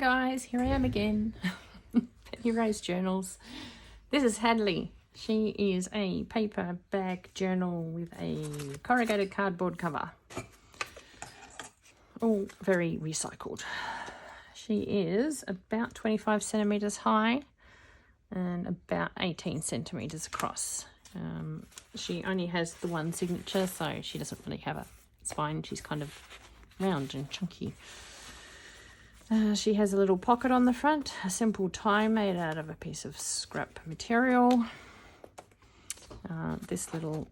guys, here I am again. Penny Rose Journals. This is Hadlee. She is a paper bag journal with a corrugated cardboard cover. All very recycled. She is about 25 centimetres high and about 18 centimetres across. She only has the one signature, so she doesn't really have a spine. She's kind of round and chunky. She has a little pocket on the front, a simple tie made out of a piece of scrap material. This little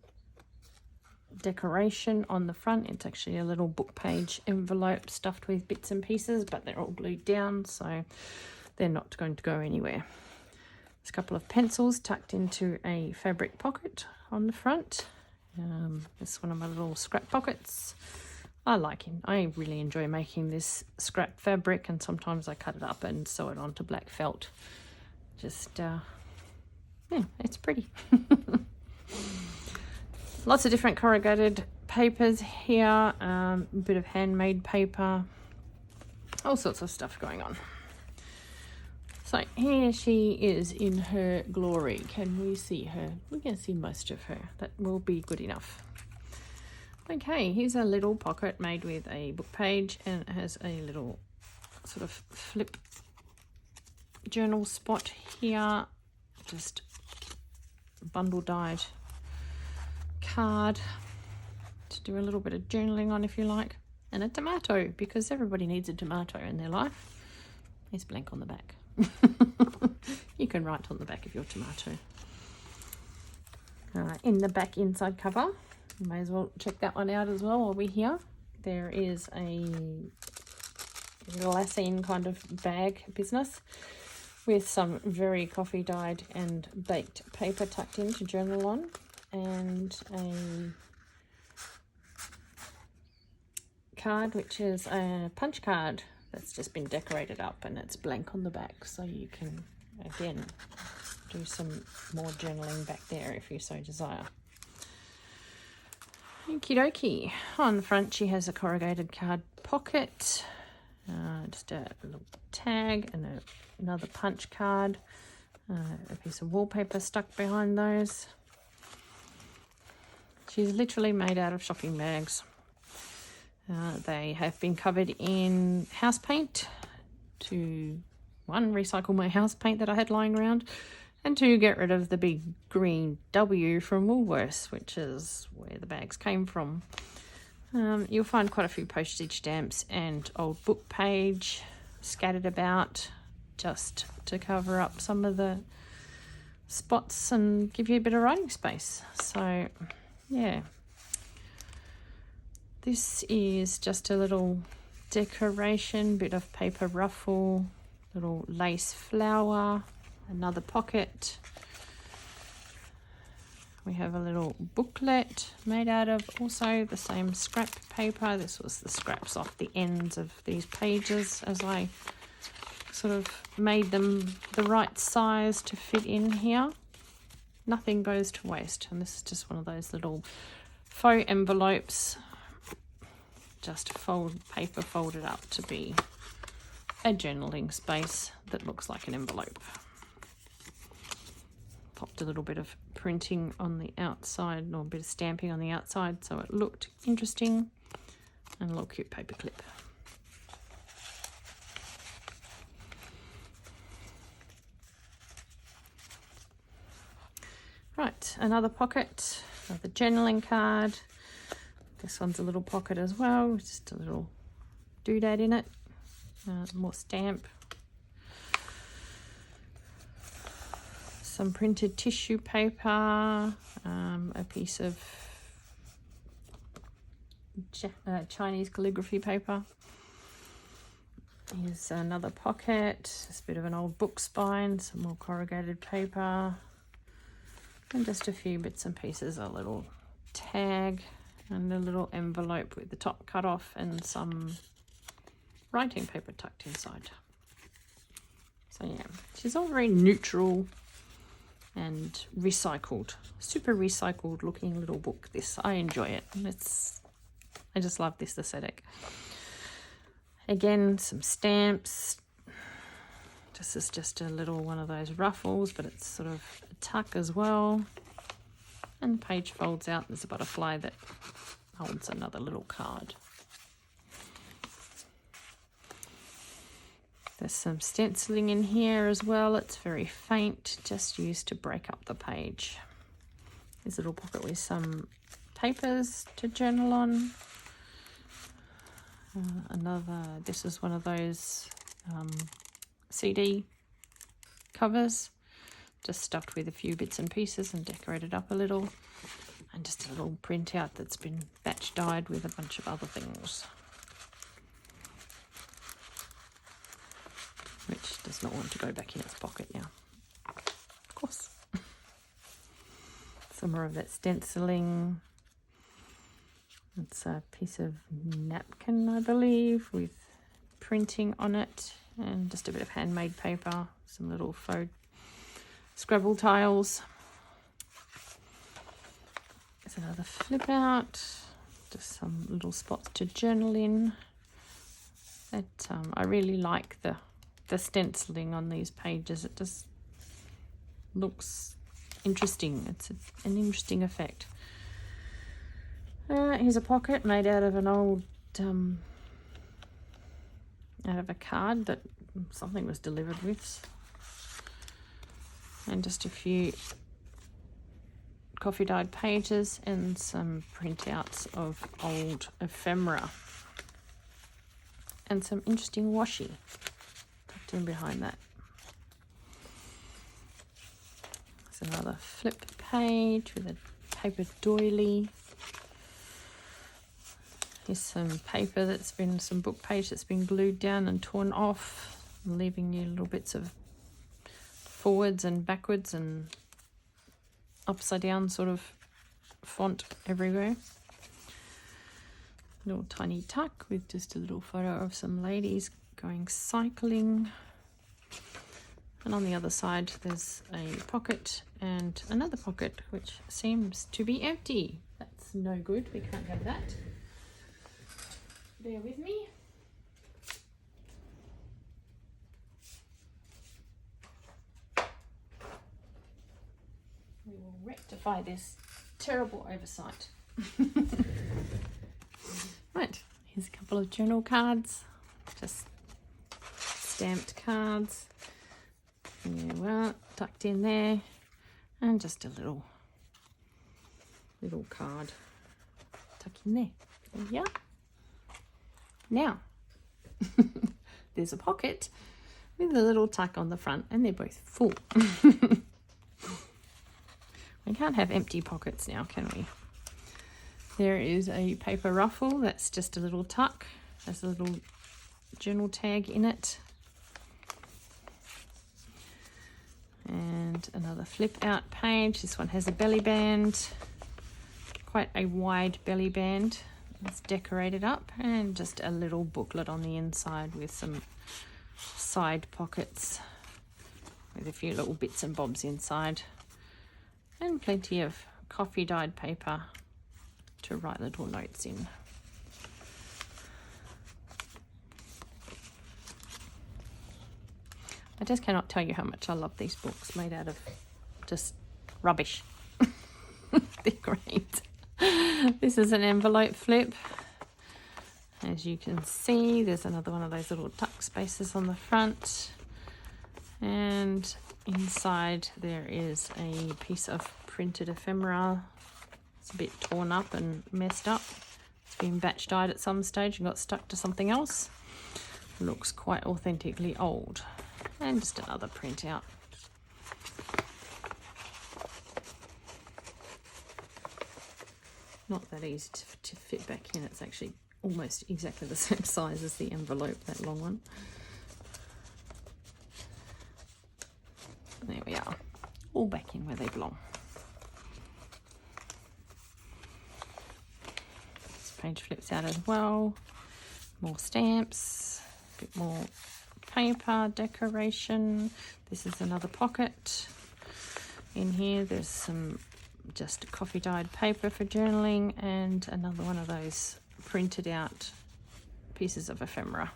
decoration on the front, it's actually a little book page envelope stuffed with bits and pieces, but they're all glued down, so they're not going to go anywhere. There's a couple of pencils tucked into a fabric pocket on the front. This is one of my little scrap pockets. I really enjoy making this scrap fabric, and sometimes I cut it up and sew it onto black felt. Yeah, it's pretty. Lots of different corrugated papers here, a bit of handmade paper, all sorts of stuff going on. So here she is in her glory. Can we see her? We can see most of her. That will be good enough. Okay, here's a little pocket made with a book page, and it has a little sort of flip journal spot here. Just bundle dyed card to do a little bit of journaling on if you like. And a tomato, because everybody needs a tomato in their life. It's blank on the back. You can write on the back of your tomato. In the back inside cover, you may as well check that one out as well while we're here. There is a glassine kind of bag business with some very coffee dyed and baked paper tucked in to journal on, and a card which is a punch card that's just been decorated up, and it's blank on the back, so you can again do some more journaling back there if you so desire. Okie dokie. On the front she has a corrugated card pocket, just a little tag and another punch card, a piece of wallpaper stuck behind those. She's literally made out of shopping bags. They have been covered in house paint to, one, recycle my house paint that I had lying around, and two, get rid of the big green W from Woolworths, which is where the bags came from. You'll find quite a few postage stamps and old book page scattered about just to cover up some of the spots and give you a bit of writing space. So, yeah. This is just a little decoration, bit of paper ruffle, little lace flower, another pocket. We have a little booklet made out of also the same scrap paper. This was the scraps off the ends of these pages as I sort of made them the right size to fit in here. Nothing goes to waste, and this is just one of those little faux envelopes, just paper folded up to be a journaling space that looks like an envelope. Popped a little bit of printing on the outside, or a bit of stamping on the outside, so it looked interesting, and a little cute paper clip. Right, another pocket, another journaling card. This one's a little pocket as well, just a little doodad in it, more stamp. Some printed tissue paper, a piece of Chinese calligraphy paper. Here's another pocket, just a bit of an old book spine, some more corrugated paper, and just a few bits and pieces, a little tag and a little envelope with the top cut off and some writing paper tucked inside. So yeah, she's all very neutral and recycled, super recycled looking little book. I enjoy it. I just love this aesthetic. Again, some stamps, This is just a little one of those ruffles, but it's sort of a tuck as well. And the page folds out. There's a butterfly that holds another little card. There's some stenciling in here as well. It's very faint, just used to break up the page. There's a little pocket with some papers to journal on. This is one of those CD covers, just stuffed with a few bits and pieces and decorated up a little. And just a little printout that's been batch dyed with a bunch of other things, which does not want to go back in its pocket now, of course. Some more of that stenciling. It's a piece of napkin, I believe, with printing on it, and just a bit of handmade paper, some little faux Scrabble tiles. There's another flip out, just some little spots to journal in. That I really like the stenciling on these pages. It just looks interesting. It's an interesting effect. Here's a pocket made out of an old out of a card that something was delivered with, and just a few coffee dyed pages and some printouts of old ephemera and some interesting washi tucked in behind that. There's another flip page with a paper doily. Here's some paper that's been, some book page that's been glued down and torn off, leaving you little bits of forwards and backwards and upside down sort of font everywhere. Little tiny tuck with just a little photo of some ladies going cycling. And on the other side there's a pocket and another pocket which seems to be empty. That's no good, we can't have that. Bear with me. We will rectify this terrible oversight. Right, here's a couple of journal cards, just stamped cards. There we are, tucked in there, and just a little card tucked in there. There we are. Now, there's a pocket with a little tuck on the front, and they're both full. We can't have empty pockets now, can we? There is a paper ruffle that's just a little tuck. There's a little journal tag in it. And another flip out page. This one has a belly band, quite a wide belly band. It's decorated up, and just a little booklet on the inside with some side pockets with a few little bits and bobs inside, and plenty of coffee dyed paper to write little notes in. I just cannot tell you how much I love these books made out of just rubbish. They're great. This is an envelope flip. As you can see, there's another one of those little tuck spaces on the front, and inside there is a piece of printed ephemera. It's a bit torn up and messed up. It's been batch dyed at some stage and got stuck to something else. Looks quite authentically old. And just another printout. Not that easy to fit back in. It's actually almost exactly the same size as the envelope, that long one. There we are, all back in where they belong. This page flips out as well. More stamps, a bit more paper decoration. This is another pocket. In here there's some just coffee dyed paper for journaling, and another one of those printed out pieces of ephemera.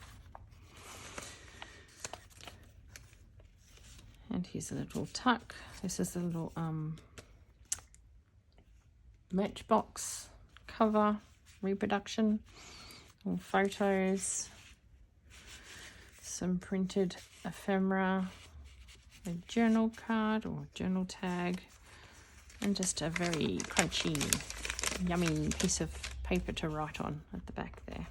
And here's a little tuck. This is a little Matchbox cover reproduction. All photos. Some printed ephemera. A journal card or journal tag. And just a very crunchy, yummy piece of paper to write on at the back there.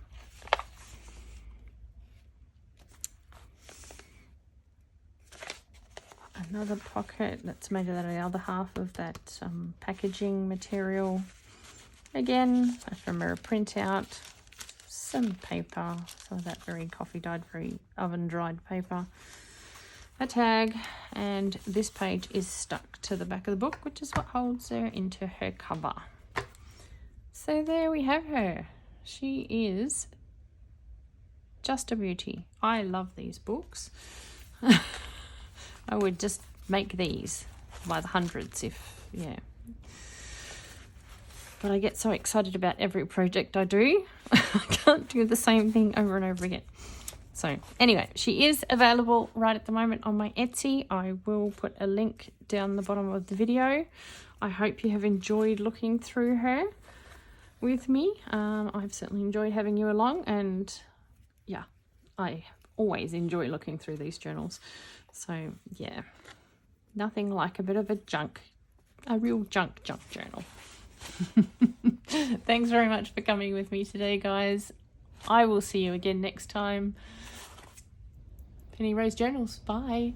Another pocket that's made of the other half of that packaging material. Again, ephemera printout, some paper, some of that very coffee dyed, very oven dried paper. A tag, and this page is stuck to the back of the book, which is what holds her into her cover. So there we have her. She is just a beauty. I love these books. I would just make these by the hundreds if, yeah. But I get so excited about every project I do. I can't do the same thing over and over again. So anyway, she is available right at the moment on my Etsy. I will put a link down the bottom of the video. I hope you have enjoyed looking through her with me. I've certainly enjoyed having you along, and yeah, I always enjoy looking through these journals. So yeah, nothing like a bit of a real junk journal. Thanks very much for coming with me today, guys. I will see you again next time. Penny Rose Journals. Bye.